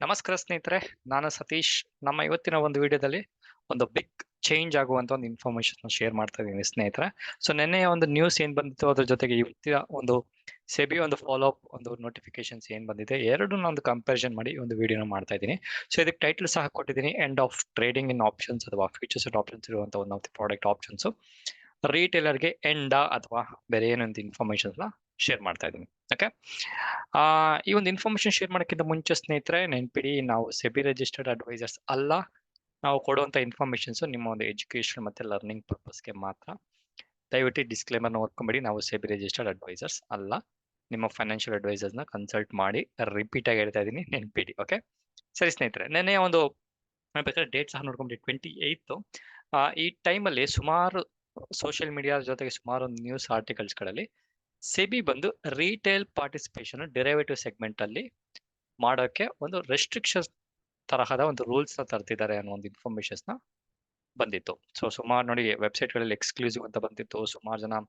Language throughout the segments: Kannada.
ನಮಸ್ಕಾರ ಸ್ನೇಹಿತರೆ, ನಾನು ಸತೀಶ್. ನಮ್ಮ ಇವತ್ತಿನ ಒಂದು ವಿಡಿಯೋದಲ್ಲಿ ಒಂದು ಬಿಗ್ ಚೇಂಜ್ ಆಗುವಂತ ಒಂದು ಇನ್ಫಾರ್ಮೇಶನ್ ಶೇರ್ ಮಾಡ್ತಾ ಇದ್ದೀನಿ ಸ್ನೇಹಿತರೆ. ಸೊ ನಿನ್ನೆ ಒಂದು ನ್ಯೂಸ್ ಏನ್ ಬಂದಿತ್ತು, ಅದ್ರ ಜೊತೆಗೆ ಇವತ್ತಿನ ಒಂದು ಸೆಬಿ ಒಂದು ಫಾಲೋ ಅಪ್ ಒಂದು ನೋಟಿಫಿಕೇಶನ್ಸ್ ಏನ್ ಬಂದಿದೆ, ಎರಡನ್ನ ಒಂದು ಕಂಪ್ಯಾರಿಸನ್ ಮಾಡಿ ಒಂದು ವಿಡಿಯೋನ ಮಾಡ್ತಾ ಇದ್ದೀನಿ. ಸೊ ಇದಕ್ಕೆ ಟೈಟಲ್ ಸಹ ಕೊಟ್ಟಿದ್ದೀನಿ, end of trading in options ಅಥವಾ ಫ್ಯೂಚರ್ಸ್ ಅಂಡ್ ಆಪ್ಷನ್ಸ್ ಇರುವಂತ ಒಂದು ಪ್ರಾಡಕ್ಟ್ ಆಪ್ಷನ್ಸ್ ರೀಟೇಲರ್ಗೆ ಎಂಡ ಅಥವಾ ಬೇರೆ ಏನೊಂದು ಇನ್ಫಾರ್ಮೇಶನ್ ಶೇರ್ ಮಾಡ್ತಾ ಇದ್ದೀನಿ. ಓಕೆ, ಈ ಒಂದು ಇನ್ಫಾರ್ಮೇಶನ್ ಶೇರ್ ಮಾಡೋಕ್ಕಿಂತ ಮುಂಚೆ ಸ್ನೇಹಿತರೆ ನೆನ್ಪಿಡಿ, ನಾವು ಸೆಬಿ ರಿಜಿಸ್ಟರ್ಡ್ ಅಡ್ವೈಸರ್ಸ್ ಅಲ್ಲ. ನಾವು ಕೊಡುವಂತ ಇನ್ಫಾರ್ಮೇಶನ್ಸ್ ನಿಮ್ಮ ಒಂದು ಎಜುಕೇಶನ್ ಮತ್ತೆ ಲರ್ನಿಂಗ್ ಪರ್ಪಸ್ಗೆ ಮಾತ್ರ. ದಯವಿಟ್ಟು ಡಿಸ್ಕ್ಲೇಮರ್ ಓದ್ಕೊಂಬೇಡಿ. ನಾವು ಸೆಬಿ ರಿಜಿಸ್ಟರ್ಡ್ ಅಡ್ವೈಸರ್ಸ್ ಅಲ್ಲ. ನಿಮ್ಮ ಫೈನಾನ್ಷಿಯಲ್ ಅಡ್ವೈಸರ್ಸ್ ನ ಕನ್ಸಲ್ಟ್ ಮಾಡಿ. ರಿಪೀಟ್ ಆಗಿ ಹೇಳ್ತಾ ಇದ್ದೀನಿ, ನೆನ್ಪಿಡಿ. ಓಕೆ, ಸರಿ ಸ್ನೇಹಿತರೆ, ನೆನ್ನೆ ಒಂದು ಬೇಕಾದ್ರೆ ಡೇಟ್ ಸಹ ನೋಡ್ಕೊಂಬಿಡಿ, 28. ಈ ಟೈಮಲ್ಲಿ ಸುಮಾರು ಸೋಷಿಯಲ್ ಮೀಡಿಯಾ ಜೊತೆಗೆ ಸುಮಾರು ನ್ಯೂಸ್ ಆರ್ಟಿಕಲ್ಸ್ಗಳಲ್ಲಿ ಸೆಬಿ ಬಂದು ರಿಟೇಲ್ ಪಾರ್ಟಿಸಿಪೇಷನ್ ಡೆರಿವೇಟಿವ್ ಸೆಗ್ಮೆಂಟ್ ಅಲ್ಲಿ ಮಾಡೋಕೆ ಒಂದು ರೆಸ್ಟ್ರಿಕ್ಷನ್ಸ್ ತರಹದ ಒಂದು ರೂಲ್ಸ್ ನ ತರ್ತಿದ್ದಾರೆ ಅನ್ನೋ ಒಂದು ಇನ್ಫಾರ್ಮೇಶನ್ಸ್ ನ ಬಂದಿತ್ತು. ಸೊ ಸುಮಾರು ನೋಡಿ, ವೆಬ್ಸೈಟ್ ಗಳಲ್ಲಿ ಎಕ್ಸ್ಕ್ಲೂಸಿವ್ ಅಂತ ಬಂದಿತ್ತು. ಸುಮಾರು ಜನ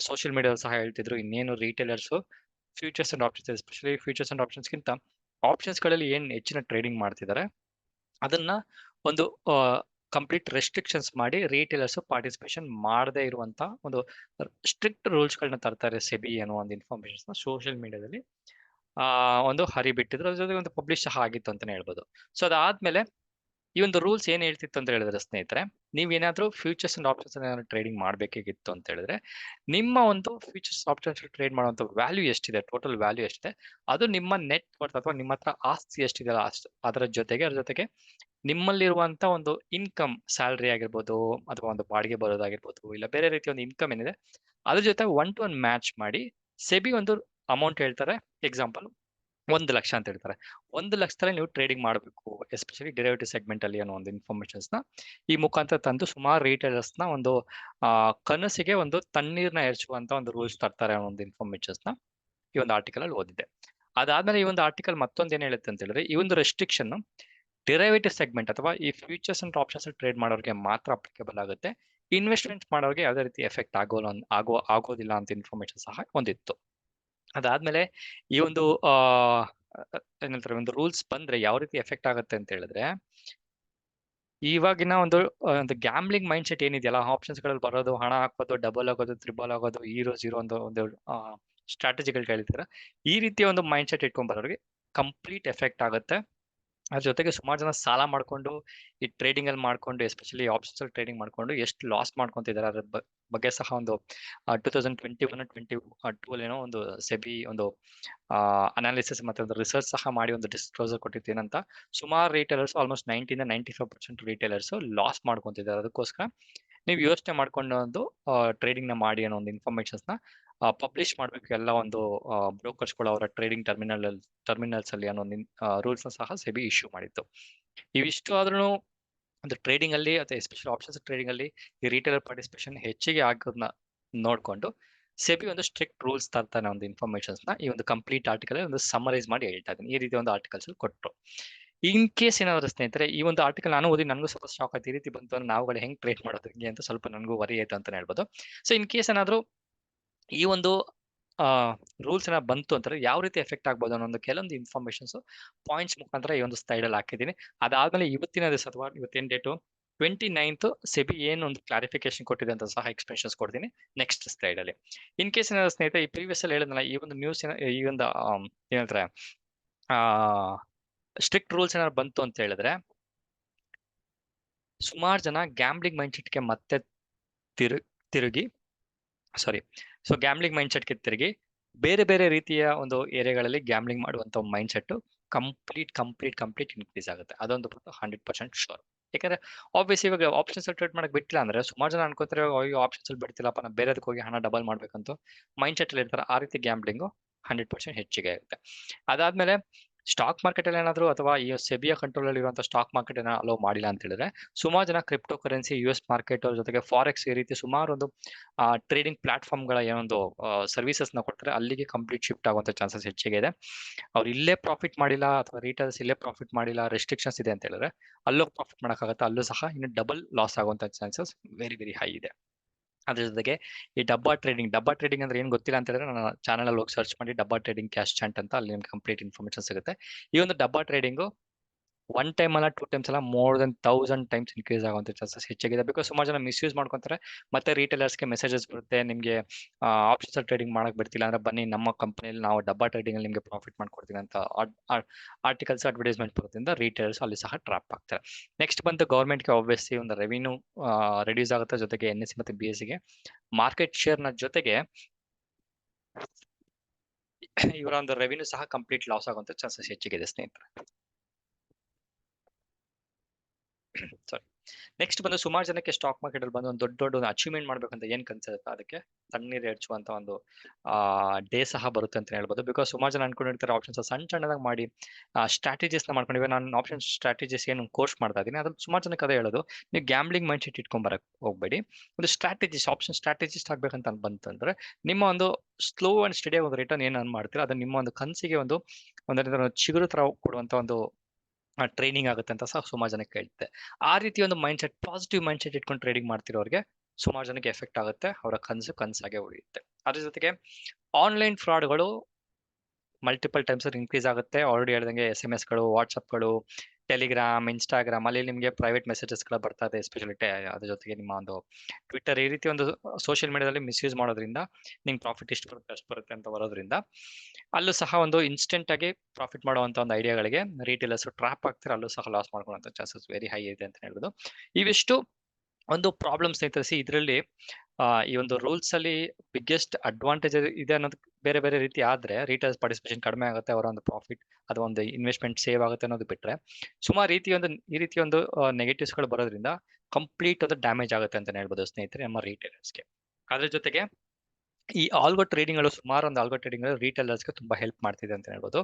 ಸೋಷಿಯಲ್ ಮೀಡಿಯಾ ಸಹ ಹೇಳ್ತಿದ್ರು, ಇನ್ನೇನು retailers futures and options, especially futures and options ಗಿಂತ ಆಪ್ಷನ್ಸ್ ಗಳಲ್ಲಿ ಏನ್ ಹೆಚ್ಚಿನ ಟ್ರೇಡಿಂಗ್ ಮಾಡ್ತಿದ್ದಾರೆ ಅದನ್ನ ಒಂದು ಕಂಪ್ಲೀಟ್ ರೆಸ್ಟ್ರಿಕ್ಷನ್ಸ್ ಮಾಡಿ ರಿಟೇಲರ್ಸ್ ಪಾರ್ಟಿಸಿಪೇಷನ್ ಮಾಡದೇ ಇರುವಂತ ಒಂದು ಸ್ಟ್ರಿಕ್ಟ್ ರೂಲ್ಸ್ ಗಳನ್ನ ತರ್ತಾರೆ ಸೆಬಿ ಅನ್ನೋ ಒಂದು ಇನ್ಫಾರ್ಮೇಶನ್ ಸೋಷಿಯಲ್ ಮೀಡಿಯಾದಲ್ಲಿ ಒಂದು ಹರಿಬಿಟ್ಟಿದ್ರು. ಅದ್ರ ಜೊತೆ ಒಂದು ಪಬ್ಲಿಷ್ ಸಹ ಆಗಿತ್ತು ಅಂತಾನೆ ಹೇಳ್ಬೋದು. ಸೊ ಅದಾದ್ಮೇಲೆ ಈ ಒಂದು ರೂಲ್ಸ್ ಏನ್ ಹೇಳ್ತಿತ್ತು ಅಂತ ಹೇಳಿದ್ರೆ ಸ್ನೇಹಿತರೆ, ನೀವೇನಾದ್ರೂ ಫ್ಯೂಚರ್ಸ್ ಅಂಡ್ ಆಪ್ಷನ್ಸ್ ಏನಾದ್ರು ಟ್ರೇಡಿಂಗ್ ಮಾಡ್ಬೇಕಾಗಿತ್ತು ಅಂತ ಹೇಳಿದ್ರೆ, ನಿಮ್ಮ ಒಂದು ಫ್ಯೂಚರ್ಸ್ ಆಪ್ಷನ್ಸ್ ಟ್ರೇಡ್ ಮಾಡುವಂತ ವ್ಯಾಲ್ಯೂ ಎಷ್ಟಿದೆ, ಟೋಟಲ್ ವ್ಯಾಲ್ಯೂ ಎಷ್ಟಿದೆ, ಅದು ನಿಮ್ಮ ನೆಟ್ ವರ್ತ್ ಅಥವಾ ನಿಮ್ಮ ಹತ್ರ ಆಸ್ತಿ ಎಷ್ಟಿದೆ ಅಷ್ಟು, ಅದರ ಜೊತೆಗೆ ನಿಮ್ಮಲ್ಲಿರುವಂತ ಒಂದು ಇನ್ಕಮ್, ಸ್ಯಾಲರಿ ಆಗಿರ್ಬೋದು ಅಥವಾ ಒಂದು ಬಾಡಿಗೆ ಬರೋದಾಗಿರ್ಬೋದು, ಇಲ್ಲ ಬೇರೆ ರೀತಿಯ ಒಂದು ಇನ್ಕಮ್ ಏನಿದೆ ಅದ್ರ ಜೊತೆ 1 to 1 ಮ್ಯಾಚ್ ಮಾಡಿ ಸೆಬಿ ಒಂದು ಅಮೌಂಟ್ ಹೇಳ್ತಾರೆ. ಎಕ್ಸಾಂಪಲ್ 1 ಲಕ್ಷ ಅಂತ ಹೇಳ್ತಾರೆ. 1 ಲಕ್ಷದಲ್ಲಿ ನೀವು ಟ್ರೇಡಿಂಗ್ ಮಾಡಬೇಕು, ಎಸ್ಪೆಷಲಿ ಡೆರಿವೇಟಿವ್ ಸೆಗ್ಮೆಂಟ್ ಅಲ್ಲಿ ಅನ್ನೋ ಒಂದು ಇನ್ಫಾರ್ಮೇಶನ್ಸ್ ನ ಈ ಮುಖಾಂತರ ತಂದು ಸುಮಾರು ರಿಟೇಲರ್ಸ್ ನ ಒಂದು ಕನಸಿಗೆ ಒಂದು ತಣ್ಣೀರ್ನ ಎರಚುವಂತ ಒಂದು ರೂಲ್ಸ್ ತರ್ತಾರೆ ಅನ್ನೋ ಒಂದು ಇನ್ಫಾರ್ಮೇಶನ್ಸ್ ನ ಈ ಒಂದು ಆರ್ಟಿಕಲ್ ಅಲ್ಲಿ ಓದಿದೆ. ಅದಾದ್ಮೇಲೆ ಈ ಒಂದು ಆರ್ಟಿಕಲ್ ಮತ್ತೊಂದು ಏನ್ ಹೇಳುತ್ತೆ ಅಂತ ಹೇಳಿದ್ರೆ, ಈ ಒಂದು ರೆಸ್ಟ್ರಿಕ್ಷನ್ ಡೆರಿವೇಟಿವ್ ಸೆಗ್ಮೆಂಟ್ ಅಥವಾ ಈ ಫ್ಯೂಚರ್ಸ್ ಅಂಡ್ ಆಪ್ಷನ್ಸ್ ಟ್ರೇಡ್ ಮಾಡೋರಿಗೆ ಮಾತ್ರ ಅಪ್ಲಿಕೇಬಲ್ ಆಗುತ್ತೆ. ಇನ್ವೆಸ್ಟ್ಮೆಂಟ್ ಮಾಡೋರಿಗೆ ಯಾವುದೇ ರೀತಿ ಎಫೆಕ್ಟ್ ಆಗೋದಿಲ್ಲ ಅಂತ ಇನ್ಫಾರ್ಮೇಶನ್ ಸಹ ಹೊಂದಿತ್ತು. ಅದಾದ್ಮೇಲೆ ಈ ಒಂದು ಏನಂತಾರೆ, ಒಂದು ರೂಲ್ಸ್ ಬಂದ್ರೆ ಯಾವ ರೀತಿ ಎಫೆಕ್ಟ್ ಆಗುತ್ತೆ ಅಂತ ಹೇಳಿದ್ರೆ, ಇವಾಗಿನ ಒಂದು ಗ್ಯಾಮ್ಲಿಂಗ್ ಮೈಂಡ್ ಸೆಟ್ ಏನಿದೆಯಲ್ಲ, ಆಪ್ಷನ್ಸ್ ಗಳಲ್ಲಿ ಬರೋದು, ಹಣ ಹಾಕೋದು, ಡಬಲ್ ಆಗೋದು, ತ್ರಿಬಲ್ ಆಗೋದು, ಹೀರೋ ಒಂದು ಸ್ಟ್ರಾಟಜಿಗಳು ಹೇಳ್ತೀರಾ, ಈ ರೀತಿಯ ಒಂದು ಮೈಂಡ್ ಸೆಟ್ ಇಟ್ಕೊಂಡ್ ಬರೋರಿಗೆ ಕಂಪ್ಲೀಟ್ ಎಫೆಕ್ಟ್ ಆಗುತ್ತೆ. ಅದ್ರ ಜೊತೆಗೆ ಸುಮಾರು ಜನ ಸಾಲ ಮಾಡ್ಕೊಂಡು ಈ ಟ್ರೇಡಿಂಗ್ ಅಲ್ಲಿ ಮಾಡ್ಕೊಂಡು, ಎಸ್ಪೆಷಲಿ ಆಪ್ಷನ್ಸ್ ಅಲ್ಲಿ ಟ್ರೇಡಿಂಗ್ ಮಾಡ್ಕೊಂಡು ಎಷ್ಟು ಲಾಸ್ ಮಾಡ್ಕೊಂತಿದ್ದಾರೆ ಅದ್ರ ಬಗ್ಗೆ ಸಹ ಒಂದು 2021-22 ಏನೋ ಒಂದು ಸೆಬಿ ಒಂದು ಅನಾಲಿಸಿಸ್ ಮತ್ತೆ ಒಂದು ರಿಸರ್ಚ್ ಸಹ ಮಾಡಿ ಒಂದು ಡಿಸ್ಕ್ಲೋಸರ್ ಕೊಟ್ಟಿತ್ತು. ಏನಂತ, ಸುಮಾರು ರಿಟೇಲರ್ಸ್ ಆಲ್ಮೋಸ್ಟ್ 90-95% ರಿಟೇಲರ್ಸ್ ಲಾಸ್ ಮಾಡ್ಕೊಂತಿದ್ದಾರೆ. ಅದಕ್ಕೋಸ್ಕರ ನೀವು ಯೋಚನೆ ಮಾಡ್ಕೊಂಡು ಒಂದು ಟ್ರೇಡಿಂಗ್ ನ ಮಾಡಿ ಅನ್ನೋ ಒಂದು ಇನ್ಫಾರ್ಮೇಶನ್ಸ್ ನ ಪಬ್ಲಿಷ್ ಮಾಡ್ಬೇಕು ಎಲ್ಲ ಒಂದು ಬ್ರೋಕರ್ಸ್ಗಳು ಅವರ ಟ್ರೇಡಿಂಗ್ ಟರ್ಮಿನಲ್ಸ್ ಅಲ್ಲಿ ಅನ್ನೋ ರೂಲ್ಸ್ ಸಹ ಸೆಬಿ ಇಶ್ಯೂ ಮಾಡಿತ್ತು. ಇವಿಷ್ಟು ಆದ್ರೂ ಒಂದು ಟ್ರೇಡಿಂಗ್ ಅಲ್ಲಿ ಅಥವಾ ಎಸ್ಪೆಷಲಿ ಆಪ್ಷನ್ಸ್ ಟ್ರೇಡಿಂಗ್ ಅಲ್ಲಿ ಈ ರಿಟೇಲರ್ ಪಾರ್ಟಿಸಿಪೇಷನ್ ಹೆಚ್ಚಿಗೆ ಆಗೋದನ್ನ ನೋಡ್ಕೊಂಡು ಸೆಬಿ ಒಂದು ಸ್ಟ್ರಿಕ್ಟ್ ರೂಲ್ಸ್ ತರ್ತಾನೆ ಒಂದು ಇನ್ಫಾರ್ಮೇಶನ್ಸ್ ನ ಈ ಒಂದು ಕಂಪ್ಲೀಟ್ ಆರ್ಟಿಕಲ್ ಒಂದು ಸಮರೈಸ್ ಮಾಡಿ ಹೇಳ್ತಾ ಇದ್ದೀನಿ. ಈ ರೀತಿ ಒಂದು ಆರ್ಟಿಕಲ್ಸ್ ಅಲ್ಲಿ ಕೊಟ್ಟರು. ಇನ್ ಕೇಸ್ ಏನಾದ್ರು ಸ್ನೇಹಿತರೆ, ಈ ಒಂದು ಆರ್ಟಿಕಲ್ ನಾನು ಓದಿ ನನಗೂ ಸ್ವಲ್ಪ ಶಾಕ್ ಆಯ್ತು, ಈ ರೀತಿ ಬಂತು ಅಂದ್ರೆ ನಾವುಗಳು ಹೆಂಗ್ ಟ್ರೇಡ್ ಮಾಡೋದು ಹಿಂಗೆ ಅಂತ ಸ್ವಲ್ಪ ನನಗೂ ವರಿ ಆಯ್ತು ಅಂತಾನೆ ಹೇಳ್ಬೋದು. ಸೊ ಇನ್ ಕೇಸ್ ಏನಾದ್ರು ಈ ಒಂದು ರೂಲ್ಸ್ ಏನಾದ್ರು ಬಂತು ಅಂತಾರೆ ಯಾವ ರೀತಿ ಎಫೆಕ್ಟ್ ಆಗ್ಬೋದು ಅನ್ನೋ ಒಂದು ಕೆಲವೊಂದು ಇನ್ಫಾರ್ಮೇಶನ್ಸ್ ಪಾಯಿಂಟ್ಸ್ ಮುಖಾಂತರ ಈ ಒಂದು ಸ್ಲೈಡ್ ಅಲ್ಲಿ ಹಾಕಿದ್ದೀನಿ. ಅದಾದ್ಮೇಲೆ ಇವತ್ತಿನ ದಿವಸ ಅಥವಾ ಇವತ್ತೇನ್ ಡೇಟು 29th ಸೆಬಿ ಏನು ಒಂದು ಕ್ಲಾರಿಫಿಕೇಶನ್ ಕೊಟ್ಟಿದೆ ಅಂತ ಸಹ ಎಕ್ಸ್ಪ್ಲೇಷನ್ಸ್ ಕೊಡ್ತೀನಿ ನೆಕ್ಸ್ಟ್ ಸ್ಲೈಡ್ ಅಲ್ಲಿ. ಇನ್ ಕೇಸ್ ಏನಾದ್ರು ಸ್ನೇಹಿತರೆ, ಈ ಪ್ರೀವಿಯಸ್ ಅಲ್ಲಿ ಹೇಳಿದ್ನಲ್ಲ, ಈ ಒಂದು ನ್ಯೂಸ್ ಈ ಒಂದು ಏನಂತಾರೆ ಸ್ಟ್ರಿಕ್ಟ್ ರೂಲ್ಸ್ ಏನಾದ್ರು ಬಂತು ಅಂತ ಹೇಳಿದ್ರೆ, ಸುಮಾರು ಜನ ಗ್ಯಾಮ್ಲಿಂಗ್ ಮೈಂಡ್ ಸೆಟ್ಗೆ ಮತ್ತೆ ತಿರುಗಿ ಸೊ ಗ್ಯಾಮ್ಲಿಂಗ್ ಮೈಂಡ್ ಸೆಟ್ಗೆ ತಿರುಗಿ ಬೇರೆ ಬೇರೆ ರೀತಿಯ ಒಂದು ಏರಿಯಾಗಳಲ್ಲಿ ಗ್ಯಾಮ್ಲಿಂಗ್ ಮಾಡುವಂತ ಮೈಂಡ್ ಸೆಟ್ ಕಂಪ್ಲೀಟ್ ಇನ್ಕ್ರೀಸ್ ಆಗುತ್ತೆ. ಅದೊಂದು 100% ಶೋರ್. ಯಾಕಂದ್ರೆ ಆಬ್ವಿಯಸ್ ಇವಾಗ ಆಪ್ಷನ್ಸ್ ಟ್ರೇಡ್ ಮಾಡಕ್ ಬಿಟ್ಟಿಲ್ಲ ಅಂದ್ರೆ ಸುಮಾರು ಜನ ಅನ್ಕೋತಾರೆ, ಅಯ್ಯೋ ಆಪ್ಷನ್ಸ್ ಅಲ್ಲಿ ಬಿಡ್ತಿಲ್ಲಪ್ಪ, ನಾನು ಬೇರೆದಕ್ಕೆ ಹೋಗಿ ಹಣ ಡಬಲ್ ಮಾಡ್ಬೇಕಂತ ಮೈಂಡ್ ಸೆಟ್ ಅಲ್ಲಿ ಇರ್ತಾರೆ. ಆ ರೀತಿ ಗ್ಯಾಮ್ಲಿಂಗು 100% ಹೆಚ್ಚಿಗೆ ಆಗುತ್ತೆ. ಅದಾದ್ಮೇಲೆ ಸ್ಟಾಕ್ ಮಾರ್ಕೆಟ್ ಅಲ್ಲಿ ಏನಾದ್ರು ಅಥವಾ ಈ ಸೆಬಿಯ ಕಂಟ್ರೋಲ್ ಅಲ್ಲಿ ಇರುವಂತಹ ಸ್ಟಾಕ್ ಮಾರ್ಕೆಟ್ ಏನಾದ್ರು ಅಲೋ ಮಾಡಿಲ್ಲ ಅಂತ ಹೇಳಿದ್ರೆ, ಸುಮಾರು ಜನ ಕ್ರಿಪ್ಟೋ ಕರೆನ್ಸಿ, US ಮಾರ್ಕೆಟ್ ಜೊತೆಗೆ ಫಾರೆಕ್ಸ್ ಈ ರೀತಿ ಸುಮಾರು ಒಂದು ಟ್ರೇಡಿಂಗ್ ಪ್ಲಾಟ್ಫಾರ್ಮ್ ಗಳ ಏನೊಂದು ಸರ್ವಿಸಸ್ ನ ಕೊಡ್ತಾರೆ, ಅಲ್ಲಿಗೆ ಕಂಪ್ಲೀಟ್ ಶಿಫ್ಟ್ ಆಗುವಂತ ಚಾನ್ಸಸ್ ಹೆಚ್ಚಿಗೆ ಇದೆ. ಅವ್ರು ಇಲ್ಲೇ ಪ್ರಾಫಿಟ್ ಮಾಡಿಲ್ಲ ಅಥವಾ ರಿಟೇಲರ್ಸ್ ಇಲ್ಲೇ ಪ್ರಾಫಿಟ್ ಮಾಡಿಲ್ಲ, ರೆಸ್ಟ್ರಿಕ್ಷನ್ಸ್ ಇದೆ ಅಂತ ಹೇಳಿದ್ರೆ ಅಲ್ಲೂ ಪ್ರಾಫಿಟ್ ಮಾಡಕ್ಕಾಗತ್ತೆ, ಅಲ್ಲೂ ಸಹ ಇನ್ನು ಡಬಲ್ ಲಾಸ್ ಆಗುವಂತ ಚಾನ್ಸಸ್ ವೆರಿ ವೆರಿ ಹೈ ಇದೆ. ಅದ್ರ ಜೊತೆಗೆ ಈ ಡಬ್ಬಾ ಟ್ರೇಡಿಂಗ್ ಅಂದ್ರೆ ಏನ್ ಗೊತ್ತಿಲ್ಲ ಅಂತ ಹೇಳಿದ್ರೆ ನನ್ನ ಚಾನಲ್ ಅಲ್ಲಿ ಹೋಗಿ ಸರ್ಚ್ ಮಾಡಿ ಡಬ್ಬಾ ಟ್ರೇಡಿಂಗ್ ಕ್ಯಾಶ್ ಚಾಂಟ್ ಅಂತ, ಅಲ್ಲಿ ನಿಮ್ಗೆ ಕಂಪ್ಲೀಟ್ ಇನ್ಫಾರ್ಮೇಶನ್ ಸಿಗುತ್ತೆ. ಈ ಒಂದು ಡಬ್ಬಾ ಟ್ರೇಡಿಂಗು ಒನ್ ಟೈಮ್ ಅಲ್ಲ, ಟೂ ಟೈಮ್ಸ್ ಅಲ್ಲ, ಮೋರ್ ದನ್ 1000 ಟೈಮ್ಸ್ ಇನ್ಕ್ರೀಸ್ ಆಗುವಂತ ಚಾನ್ಸಸ್ ಹೆಚ್ಚಾಗಿದೆ. ಬಿಕಾಸ್ ಸುಮಾರು ಜನ ಮಿಸ್ಯೂಸ್ ಮಾಡ್ಕೊಂತಾರೆ. ಮತ್ತೆ ರಿಟೇಲರ್ಸ್ಗೆ ಮೆಸೇಜಸ್ ಬರುತ್ತೆ, ನಿಮಗೆ ಆಪ್ಷನ್ಸ್ ಟ್ರೇಡಿಂಗ್ ಮಾಡಕ್ ಬಿಡ್ತಿಲ್ಲ ಅಂದ್ರೆ ಬನ್ನಿ ನಮ್ಮ ಕಂಪನಿಯಲ್ಲಿ ನಾವು ಡಬ್ಬಾ ಟ್ರೇಡಿಂಗ್ ಅಲ್ಲಿ ನಿಮಗೆ ಪ್ರಾಫಿಟ್ ಮಾಡ್ಕೊಡ್ತೀವಿ ಅಂತ ಆರ್ಟಿಕಲ್ಸ್ ಅಡ್ವರ್ಟೈಸ್ಮೆಂಟ್ ಬರೋದ್ರಿಂದ ರಿಟೇಲರ್ಸ್ ಅಲ್ಲಿ ಸಹ ಟ್ರಾಪ್ ಆಗ್ತಾರೆ. ನೆಕ್ಸ್ಟ್ ಬಂದು ಗೌರ್ಮೆಂಟ್ಗೆ ಆಬ್ವಿಯಸ್ಲಿ ಒಂದು ರೆವಿನ್ಯೂ ರೆಡ್ಯೂಸ್ ಆಗುತ್ತೆ. ಜೊತೆಗೆ NSE ಮತ್ತೆ BSE ಗೆ ಮಾರ್ಕೆಟ್ ಶೇರ್ ನ ಜೊತೆಗೆ ಇವರ ಒಂದು ರೆವಿನ್ಯೂ ಸಹ ಕಂಪ್ಲೀಟ್ ಲಾಸ್ ಆಗುವಂತ ಚಾನ್ಸಸ್ ಹೆಚ್ಚಿಗಿದೆ ಸ್ನೇಹಿತರೆ. ಸಾರಿ. ನೆಕ್ಸ್ಟ್ ಬಂದು ಸುಮಾರು ಜನಕ್ಕೆ ಸ್ಟಾಕ್ ಮಾರ್ಕೆಟ್ ಅಲ್ಲಿ ಬಂದು ಒಂದು ದೊಡ್ಡ ಒಂದು ಅಚೀವ್ಮೆಂಟ್ ಮಾಡ್ಬೇಕಂತ ಏನ್ ಕನ್ಸಿರುತ್ತೆ, ಅದಕ್ಕೆ ತಣ್ಣೀರು ಎರಚುವಂತ ಒಂದು ಡೇ ಸಹ ಬರುತ್ತೆ ಅಂತ ಹೇಳ್ಬೋದು. ಬಿಕಾಸ್ ಸುಮಾರು ಜನ ಅನ್ಕೊಂಡಿರ್ತಾರೆ ಆಪ್ಷನ್ಸ್ ಸಣ್ಣ ಸಣ್ಣದಾಗಿ ಮಾಡಿ ಸ್ಟ್ರಾಟಜೀಸ್ ನ ಮಾಡ್ಕೊಂಡಿವೆ. ನಾನು ಆಪ್ಷನ್ ಸ್ಟ್ರಾಟಜೀಸ್ ಏನು ಕೋರ್ಸ್ ಮಾಡ್ತಾ ಇದ್ದೀನಿ, ಅದ್ರಲ್ಲಿ ಸುಮಾರು ಜನಕ್ಕೆ ಅದೇ ಹೇಳೋದು, ನೀವು ಗ್ಯಾಮ್ಲಿಂಗ್ ಮೈಂಡ್ ಸೆಟ್ ಇಟ್ಕೊಂಡ್ ಹೋಗ್ಬೇಡಿ. ಒಂದು ಸ್ಟ್ರಾಟಜಿಸ್ಟ್ ಆಪ್ಷನ್ ಸ್ಟ್ರಾಟಜಿಸ್ಟ್ ಆಗ್ಬೇಕಂತ ಬಂತಂದ್ರೆ ನಿಮ್ಮ ಒಂದು ಸ್ಲೋ ಅಂಡ್ ಸ್ಟಡಿ ಒಂದು ರಿಟರ್ನ್ ಏನ್ ಮಾಡ್ತೀರಾ ಅದು ನಿಮ್ಮ ಒಂದು ಕನಸಿಗೆ ಒಂದು ಚಿಗುರು ತರ ಕೊಡುವಂತ ಒಂದು ಟ್ರೈನಿಂಗ್ ಆಗುತ್ತೆ ಅಂತ ಸಹ ಸುಮಾರು ಜನಕ್ಕೆ ಕೇಳುತ್ತೆ. ಆ ರೀತಿ ಒಂದು mind set, positive mind set ಇಟ್ಕೊಂಡು ಟ್ರೇಡಿಂಗ್ ಮಾಡ್ತಿರೋರಿಗೆ ಸುಮಾರು ಜನಕ್ಕೆ ಎಫೆಕ್ಟ್ ಆಗುತ್ತೆ, ಅವರ ಕನಸಾಗೆ ಉಳಿಯುತ್ತೆ. ಅದ್ರ ಜೊತೆಗೆ ಆನ್ಲೈನ್ ಫ್ರಾಡ್ಗಳು ಮಲ್ಟಿಪಲ್ ಟೈಮ್ಸ್ ಇನ್ಕ್ರೀಸ್ ಆಗುತ್ತೆ. ಆಲ್ರೆಡಿ ಹೇಳ್ದಂಗೆ SMS ಗಳು, ವಾಟ್ಸಪ್ಗಳು, ಟೆಲಿಗ್ರಾಮ್, ಇನ್ಸ್ಟಾಗ್ರಾಮ್ ಅಲ್ಲಿ ನಿಮಗೆ ಪ್ರೈವೇಟ್ ಮೆಸೇಜಸ್ಗಳು ಬರ್ತಾ ಇದೆ. ಎಸ್ಪೆಷಲಿ ಅದ್ರ ಜೊತೆಗೆ ನಿಮ್ಮ ಒಂದು ಟ್ವಿಟರ್, ಈ ರೀತಿ ಒಂದು ಸೋಷಿಯಲ್ ಮೀಡಿಯಾದಲ್ಲಿ ಮಿಸ್ಯೂಸ್ ಮಾಡೋದ್ರಿಂದ ನಿಮ್ಗೆ ಪ್ರಾಫಿಟ್ ಇಷ್ಟು ಬರುತ್ತೆ ಅಷ್ಟು ಬರುತ್ತೆ ಅಂತ ಬರೋದ್ರಿಂದ ಅಲ್ಲೂ ಸಹ ಒಂದು ಇನ್ಸ್ಟೆಂಟ್ ಆಗಿ ಪ್ರಾಫಿಟ್ ಮಾಡುವಂತ ಒಂದು ಐಡಿಯಾಗಳಿಗೆ ರಿಟೇಲರ್ಸ್ ಟ್ರಾಪ್ ಆಗ್ತಾರೆ. ಅಲ್ಲೂ ಸಹ ಲಾಸ್ ಮಾಡ್ಕೊಳ್ಳುವಂತ ಚಾನ್ಸಸ್ ವೆರಿ ಹೈ ಇದೆ ಅಂತ ಹೇಳ್ಬೋದು. ಇವಿಷ್ಟು ಒಂದು ಪ್ರಾಬ್ಲಮ್ ಸ್ನೇಹಿತರೆ. ಇದರಲ್ಲಿ ಈ ಒಂದು ರೂಲ್ಸ್ ಅಲ್ಲಿ ಬಿಗ್ಗೆಸ್ಟ್ ಅಡ್ವಾಂಟೇಜ್ ಇದೆ ಅನ್ನೋದು ಬೇರೆ ಬೇರೆ ರೀತಿ ಆದ್ರೆ ರಿಟೇಲ್ ಪಾರ್ಟಿಸಿಪೇಷನ್ ಕಡಿಮೆ ಆಗುತ್ತೆ, ಅವರ ಒಂದು ಪ್ರಾಫಿಟ್ ಅಥವಾ ಒಂದು ಇನ್ವೆಸ್ಟ್ಮೆಂಟ್ ಸೇವ್ ಆಗುತ್ತೆ ಅನ್ನೋದು ಬಿಟ್ರೆ ಸುಮಾರು ಈ ರೀತಿ ಒಂದು ನೆಗೆಟಿವ್ಸ್ ಗಳು ಬರೋದ್ರಿಂದ ಕಂಪ್ಲೀಟ್ ಒಂದು ಡ್ಯಾಮೇಜ್ ಆಗುತ್ತೆ ಅಂತ ಹೇಳ್ಬೋದು ಸ್ನೇಹಿತರೆ ನಮ್ಮ ರಿಟೇಲರ್ಸ್ಗೆ. ಅದ್ರ ಜೊತೆಗೆ ಈ ಆಲ್ಗೋ ಟ್ರೇಡಿಂಗ್ ಗಳು ಸುಮಾರು ಒಂದು ಆಲ್ಗೋ ಟ್ರೇಡಿಂಗ್ ಗಳು ರಿಟೇಲರ್ಸ್ಗೆ ತುಂಬಾ ಹೆಲ್ಪ್ ಮಾಡ್ತಿದೆ ಅಂತ ಹೇಳ್ಬೋದು.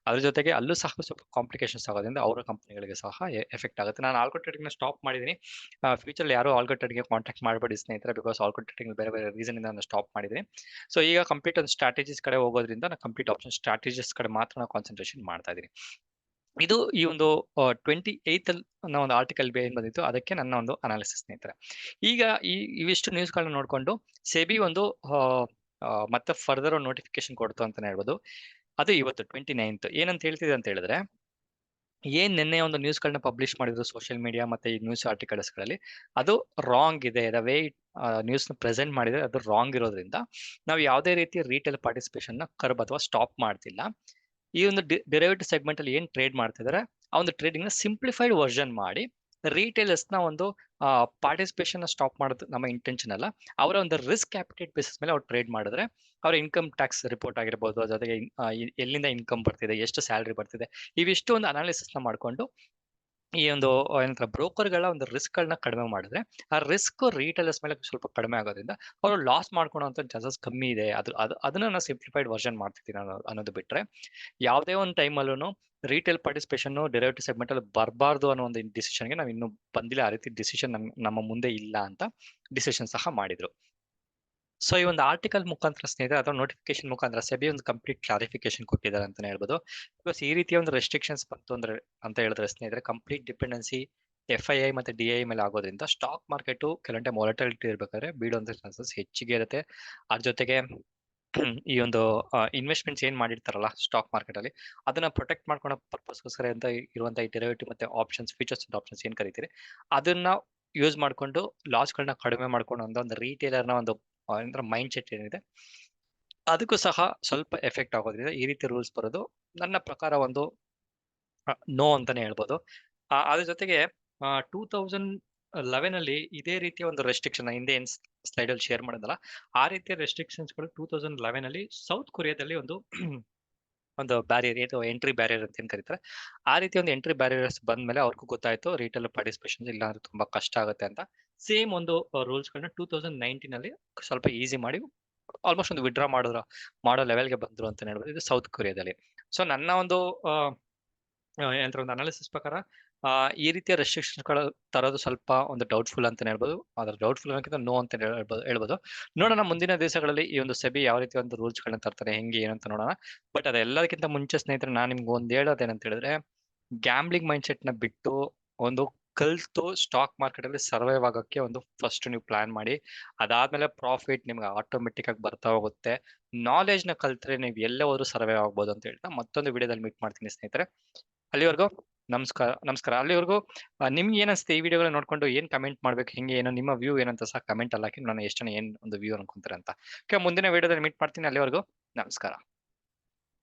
ಅದ್ರ ಜೊತೆಗೆ ಅಲ್ಲೂ ಸಹ ಸ್ವಲ್ಪ ಕಾಂಪ್ಲಿಕೇಶನ್ಸ್ ಆಗೋದ್ರಿಂದ ಅವರ ಕಂಪನಿಗಳಿಗೆ ಸಹ ಎಫೆಕ್ಟ್ ಆಗುತ್ತೆ. ನಾನು ಆಲ್ಗೋ ಟ್ರೇಡಿಂಗ್ ನ ಸ್ಟಾಪ್ ಮಾಡಿದ್ದೀನಿ. ಫ್ಯೂಚರ್ ಯಾರು ಆಲ್ಗೋ ಟ್ರೇಡಿಂಗ್ ಕಾಂಟ್ಯಾಕ್ಟ್ ಮಾಡಬೇಡಿ ಸ್ನೇಹಿತರೆ, ಬಿಕಾಸ್ ಆಲ್ಗೋ ಟ್ರೇಡಿಂಗ್ ಬೇರೆ ಬೇರೆ ರೀಸನ್ ಇಂದ ನಾನು ಸ್ಟಾಪ್ ಮಾಡಿದ್ದೀನಿ. ಸೊ ಈಗ ಕಂಪ್ಲೀಟ್ ಒಂದು ಸ್ಟ್ರಾಟಜೀಸ್ ಕಡೆ ಹೋಗೋದ್ರಿಂದ ನಾನು ಕಂಪ್ಲೀಟ್ ಆಪ್ಷನ್ ಸ್ಟ್ರಾಟಜೀಸ್ ಕಡೆ ಮಾತ್ರ ನಾನು ಕಾನ್ಸಂಟ್ರೇಷನ್ ಮಾಡ್ತಾ ಇದ್ದೀನಿ. ಇದು ಈ ಒಂದು 28th ಅಲ್ಲಿ ಒಂದು ಆರ್ಟಿಕಲ್ ಏನ್ ಬಂದಿತ್ತು ಅದಕ್ಕೆ ನನ್ನ ಒಂದು ಅನಾಲಿಸಿಸ್ ಸ್ನೇಹಿತರೆ. ಈಗ ಇವಿಷ್ಟು ನ್ಯೂಸ್ ಗಳನ್ನ ನೋಡ್ಕೊಂಡು ಸೆಬಿ ಒಂದು ಮತ್ತೆ ಫರ್ದರ್ ನೋಟಿಫಿಕೇಶನ್ ಕೊಡ್ತು ಅಂತಾನೆ ಹೇಳ್ಬೋದು. ಅದು ಇವತ್ತು 29th ಏನಂತ ಹೇಳ್ತಿದೆ ಅಂತ ಹೇಳಿದ್ರೆ, ಏನ್ ನಿನ್ನೆ ಒಂದು ನ್ಯೂಸ್ ಗಳನ್ನ ಪಬ್ಲಿಷ್ ಮಾಡಿದ್ರು ಸೋಷಿಯಲ್ ಮೀಡಿಯಾ ಮತ್ತೆ ಈ ನ್ಯೂಸ್ ಆರ್ಟಿಕಲ್ಸ್ ಗಳಲ್ಲಿ, ಅದು ರಾಂಗ್ ಇದೆ. ದ ವೇ ನ್ಯೂಸ್ ನ ಪ್ರೆಸೆಂಟ್ ಮಾಡಿದ್ರೆ ಅದು ರಾಂಗ್ ಇರೋದ್ರಿಂದ ನಾವು ಯಾವುದೇ ರೀತಿ ರಿಟೇಲ್ ಪಾರ್ಟಿಸಿಪೇಷನ್ ನ ಕರ್ಬ್ ಅಥವಾ ಸ್ಟಾಪ್ ಮಾಡ್ತಿಲ್ಲ. ಈ ಒಂದು ಡಿರೈವೇಟಿವ್ ಸೆಗ್ಮೆಂಟ್ ಅಲ್ಲಿ ಏನ್ ಟ್ರೇಡ್ ಮಾಡ್ತಿದ್ದಾರೆ ಆ ಒಂದು ಟ್ರೇಡಿಂಗ್ ನ ಸಿಂಪ್ಲಿಫೈಡ್ ವರ್ಷನ್ ಮಾಡಿ ರಿಟೇಲರ್ಸ್ ನ ಒಂದು ಪಾರ್ಟಿಸಿಪೇಷನ್ ಸ್ಟಾಪ್ ಮಾಡೋದು ನಮ್ಮ ಇಂಟೆನ್ಷನ್ ಅಲ್ಲ. ಅವರ ಒಂದು ರಿಸ್ಕ್ ಕ್ಯಾಪಿಟೇಟ್ ಬೇಸಿಸ್ ಮೇಲೆ ಅವ್ರು ಟ್ರೇಡ್ ಮಾಡಿದ್ರೆ ಅವರ ಇನ್ಕಮ್ ಟ್ಯಾಕ್ಸ್ ರಿಪೋರ್ಟ್ ಆಗಿರ್ಬೋದು, ಜೊತೆಗೆ ಎಲ್ಲಿಂದ ಇನ್ಕಮ್ ಬರ್ತಿದೆ, ಎಷ್ಟು ಸ್ಯಾಲರಿ ಬರ್ತಿದೆ, ಇವಿಷ್ಟು ಒಂದು ಅನಾಲಿಸಿಸ್ ನ ಮಾಡ್ಕೊಂಡು ಈ ಒಂದು ಏನಂತಾರೆ ಬ್ರೋಕರ್ಗಳ ಒಂದು ರಿಸ್ಕ್ ಗಳನ್ನ ಕಡಿಮೆ ಮಾಡಿದ್ರೆ ಆ ರಿಸ್ಕ್ ರಿಟೇಲರ್ಸ್ ಮೇಲೆ ಸ್ವಲ್ಪ ಕಡಿಮೆ ಆಗೋದ್ರಿಂದ ಅವರು ಲಾಸ್ ಮಾಡ್ಕೊಳ್ಳೋಂಥ ಚಾನ್ಸಸ್ ಕಮ್ಮಿ ಇದೆ. ಅದನ್ನ ನಾನು ಸಿಂಪ್ಲಿಫೈಡ್ ವರ್ಷನ್ ಮಾಡ್ತಿದ್ದೀನಿ ಅನ್ನೋದು ಬಿಟ್ರೆ ಯಾವುದೇ ಒಂದು ಟೈಮಲ್ಲೂ ರಿಟೇಲ್ ಪಾರ್ಟಿಸಿಪೇಷನ್ ಡೆರಿವೇಟಿವ್ ಸೆಗ್ಮೆಂಟ್ ಅಲ್ಲಿ ಬರಬಾರ್ದು ಅನ್ನೋ ಒಂದು ಡಿಸಿಷನ್ಗೆ ನಾವು ಇನ್ನೂ ಬಂದಿಲ್ಲ. ಆ ರೀತಿ ಡಿಸಿಷನ್ ನಮ್ಮ ಮುಂದೆ ಇಲ್ಲ ಅಂತ ಡಿಸಿಷನ್ ಸಹ ಮಾಡಿದ್ರು. ಸೊ ಈ ಒಂದು ಆರ್ಟಿಕಲ್ ಮುಖಾಂತರ ಸ್ನೇಹಿತರೆ ಅಥವಾ ನೋಟಿಫಿಕೇಶನ್ ಮುಖಾಂತರ ಸೆಬಿ ಒಂದು ಕಂಪ್ಲೀಟ್ ಕ್ಲಾರಿಫಿಕೇಶನ್ ಕೊಟ್ಟಿದ್ದಾರೆ ಅಂತಾನೆ ಹೇಳ್ಬೋದು. ಬಿಕಾಸ್ ಈ ರೀತಿಯ ಒಂದು ರೆಸ್ಟ್ರಿಕ್ಷನ್ಸ್ ಬಂತು ಅಂದ್ರೆ ಅಂತ ಹೇಳಿದ್ರೆ ಸ್ನೇಹಿತರೆ ಕಂಪ್ಲೀಟ್ ಡಿಪೆಂಡೆನ್ಸಿ FII ಮತ್ತೆ DII ಮೇಲೆ ಆಗೋದ್ರಿಂದ ಸ್ಟಾಕ್ ಮಾರ್ಕೆಟ್ ಕೆಲವೊಂದು ವಾಲಟಿಲಿಟಿ ಇರ್ಬೇಕಾದ್ರೆ ಬೀಳುವಂತ ಚಾನ್ಸಸ್ ಹೆಚ್ಚಿಗೆ ಇರುತ್ತೆ. ಅದ್ರ ಜೊತೆಗೆ ಈ ಒಂದು ಇನ್ವೆಸ್ಟ್ಮೆಂಟ್ಸ್ ಏನ್ ಮಾಡಿರ್ತಾರಲ್ಲ ಸ್ಟಾಕ್ ಮಾರ್ಕೆಟ್ ಅಲ್ಲಿ ಅದನ್ನ ಪ್ರೊಟೆಕ್ಟ್ ಮಾಡ್ಕೊಳ್ಳೋ ಪರ್ಪಸ್ಗೋಸ್ಕರ ಅಂತ ಇರುವಂತ ಈ ಡೆರಿವೇಟಿವ್ ಮತ್ತೆ ಆಪ್ಷನ್ಸ್, ಫೀಚರ್ಸ್ ಅಂಡ್ ಆಪ್ಷನ್ಸ್ ಏನ್ ಕರಿತೀರಿ ಅದನ್ನ ಯೂಸ್ ಮಾಡ್ಕೊಂಡು ಲಾಸ್ ಗಳನ್ನ ಕಡಿಮೆ ಮಾಡ್ಕೊಂಡು ಒಂದು ರಿಟೇಲರ್ ನ ಒಂದು ಮೈಂಡ್ ಸೆಟ್ ಏನಿದೆ ಅದಕ್ಕೂ ಸಹ ಸ್ವಲ್ಪ ಎಫೆಕ್ಟ್ ಆಗೋದ್ರಿಂದ ಈ ರೀತಿ ರೂಲ್ಸ್ ಬರೋದು ನನ್ನ ಪ್ರಕಾರ ಒಂದು ನೋ ಅಂತಾನೆ ಹೇಳ್ಬೋದು. ಅದ್ರ ಜೊತೆಗೆ 2011 ಅಲ್ಲಿ ಇದೇ ರೀತಿಯ ಒಂದು ರೆಸ್ಟ್ರಿಕ್ಷನ್ ಹಿಂದೆ ಏನ್ ಸ್ಲೈಡ್ ಅಲ್ಲಿ ಶೇರ್ ಮಾಡಿದಲ್ಲ ಆ ರೀತಿಯ ರೆಸ್ಟ್ರಿಕ್ಷನ್ಸ್ ಗಳು 2011 ಅಲ್ಲಿ ಸೌತ್ ಕೊರಿಯಾದಲ್ಲಿ ಒಂದು ಒಂದು ಬ್ಯಾರಿಯರ್ ಏನು ಎಂಟ್ರಿ ಬ್ಯಾರಿಯರ್ ಅಂತ ಏನ್ ಕರೀತಾರೆ ಆ ರೀತಿ ಒಂದು ಎಂಟ್ರಿ ಬ್ಯಾರಿಯರ್ಸ್ ಬಂದ್ಮೇಲೆ ಅವ್ರಿಗೂ ಗೊತ್ತಾಯ್ತು ರಿಟೇಲ್ ಪಾರ್ಟಿಸಿಪೇಷನ್ ಇಲ್ಲ ಅಂದ್ರೆ ತುಂಬಾ ಕಷ್ಟ ಆಗುತ್ತೆ ಅಂತ. ಸೇಮ್ ಒಂದು ರೂಲ್ಸ್ ಗಳನ್ನ 2019 ಅಲ್ಲಿ ಸ್ವಲ್ಪ ಈಸಿ ಮಾಡಿ ಆಲ್ಮೋಸ್ಟ್ ಒಂದು ವಿಡ್ರಾ ಮಾಡೋ ಲೆವೆಲ್ಗೆ ಬಂದ್ರು ಅಂತ ಹೇಳ್ಬೋದು. ಇದು ಸೌತ್ ಕೊರಿಯಾದಲ್ಲಿ. ಸೊ ನನ್ನ ಒಂದು ಏನಂತಾರೆ ಒಂದು ಅನಾಲಿಸಿಸ್ ಪ್ರಕಾರ ಈ ರೀತಿಯ ರೆಸ್ಟ್ರಿಕ್ಷನ್ಸ್ ಗಳು ತರೋದು ಸ್ವಲ್ಪ ಒಂದು ಡೌಟ್ಫುಲ್ ಅಂತಾನೆ ಹೇಳ್ಬೋದು. ಅದ್ರ ಡೌಟ್ಫುಲ್ ಅನ್ನೋಕ್ಕಿಂತ ನೋ ಅಂತ ಹೇಳ್ಬೋದು. ನೋಡೋಣ ಮುಂದಿನ ದಿವಸಗಳಲ್ಲಿ ಈ ಒಂದು ಸೆಬಿ ಯಾವ ರೀತಿ ಒಂದು ರೂಲ್ಸ್ ಗಳನ್ನ ತರ್ತಾರೆ ಹೆಂಗೆ ಏನಂತ ನೋಡೋಣ. ಬಟ್ ಅದೆಲ್ಲದಕ್ಕಿಂತ ಮುಂಚೆ ಸ್ನೇಹಿತರೆ ನಾನು ನಿಮ್ಗೆ ಒಂದ್ ಹೇಳೋದೇನಂತ ಹೇಳಿದ್ರೆ ಗ್ಯಾಮ್ಲಿಂಗ್ ಮೈಂಡ್ ಸೆಟ್ ನ ಬಿಟ್ಟು ಒಂದು ಕಲ್ತು ಸ್ಟಾಕ್ ಮಾರ್ಕೆಟ್ ಅಲ್ಲಿ ಸರ್ವೈವ್ ಆಗೋಕ್ಕೆ ಒಂದು ಫಸ್ಟ್ ನೀವು ಪ್ಲಾನ್ ಮಾಡಿ. ಅದಾದ್ಮೇಲೆ ಪ್ರಾಫಿಟ್ ನಿಮ್ಗೆ ಆಟೋಮೆಟಿಕ್ ಆಗಿ ಬರ್ತಾ ಹೋಗುತ್ತೆ. ನಾಲೆಜ್ ನ ಕಲ್ತ್ರೆ ನೀವು ಎಲ್ಲೇ ಹೋದ್ರು ಸರ್ವೈವ್ ಆಗ್ಬೋದು ಅಂತ ಹೇಳ್ತಾ ಮತ್ತೊಂದು ವಿಡಿಯೋದಲ್ಲಿ ಮೀಟ್ ಮಾಡ್ತೀನಿ ಸ್ನೇಹಿತರೆ. ಅಲ್ಲಿವರೆಗೂ ನಮಸ್ಕಾರ. ಅಲ್ಲಿವರೆಗೂ ನಿಮ್ಗೆ ಏನ್ ಅನ್ಸುತ್ತೆ ಈ ವಿಡಿಯೋಗಳನ್ನ ನೋಡ್ಕೊಂಡು ಏನ್ ಕಮೆಂಟ್ ಮಾಡ್ಬೇಕು, ಹೆಂಗೆ ಏನೋ ನಿಮ್ಮ ವ್ಯೂ ಏನಂತ ಸಹ ಕಮೆಂಟ್ ಅಲ್ಲಿ ಹಾಕಿ. ನಾನು ಎಷ್ಟು ಜನ ಏನ್ ಒಂದು ವ್ಯೂ ಅನ್ಕೊಂತಾರೆ ಅಂತ. ಮುಂದಿನ ವಿಡಿಯೋದಲ್ಲಿ ಮೀಟ್ ಮಾಡ್ತೀನಿ. ಅಲ್ಲಿವರೆಗೂ ನಮಸ್ಕಾರ.